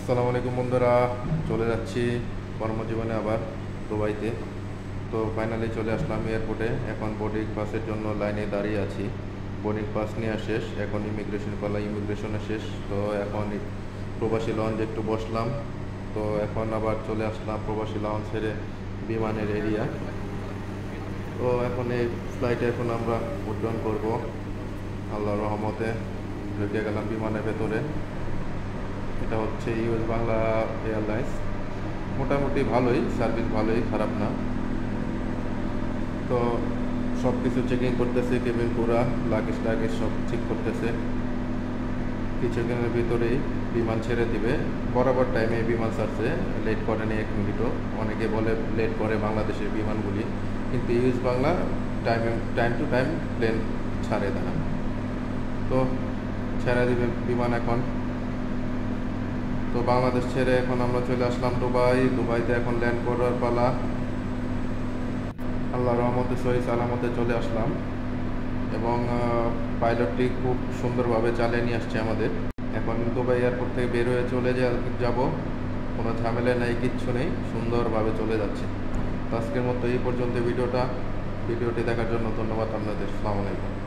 আসসালামু আলাইকুম বন্ধুরা, চলে যাচ্ছি কর্মজীবনে আবার দুবাইতে। তো ফাইনালি চলে আসলাম এয়ারপোর্টে। এখন বোর্ডিং পাসের জন্য লাইনে দাঁড়িয়ে আছি। বোর্ডিং পাস নেওয়া শেষ, এখন ইমিগ্রেশন পালা, ইমিগ্রেশনে শেষ। তো এখন প্রবাসী লঞ্চে একটু বসলাম। তো এখন আবার চলে আসলাম প্রবাসী লঞ্চ ছেড়ে বিমানের এরিয়া। তো এখন এই ফ্লাইটে এখন আমরা উড্ডয়ন করব। আল্লাহর রহমতে ঢুকে গেলাম বিমানের ভেতরে। এটা হচ্ছে ইউএস বাংলা এয়ারলাইন্স। মোটামুটি ভালোই, সার্ভিস ভালোই, খারাপ না। তো সব কিছু চেকিং করতেছে, কেবিন পুরা, লাগেজ টাগেজ সব ঠিক করতেছে। কিছুক্ষণের ভিতরেই বিমান ছেড়ে দিবে। বরাবর টাইমে বিমান ছাড়ছে, লেট করেনি এক মিনিটও। অনেকে বলে লেট করে বাংলাদেশের বিমানগুলি, কিন্তু US Bangla time to time plane ছাড়ে তারা। তো ছেড়ে দিবে বিমান এখন। তো বাংলাদেশ ছেড়ে এখন আমরা চলে আসলাম দুবাইতে এখন ল্যান্ড করার পালা। আল্লাহ রহমতে সহি সালামতে চলে আসলাম, এবং পাইলটটি খুব সুন্দরভাবে চালিয়ে নিয়ে আসছে আমাদের। এখন দুবাই এয়ারপোর্ট থেকে বের হয়ে চলে যাব, কোনো ঝামেলা নেই, কিচ্ছু নেই, সুন্দরভাবে চলে যাচ্ছে। তো আজকের মতো এই পর্যন্ত ভিডিওটি দেখার জন্য ধন্যবাদ আপনাদের। আসসালামু আলাইকুম।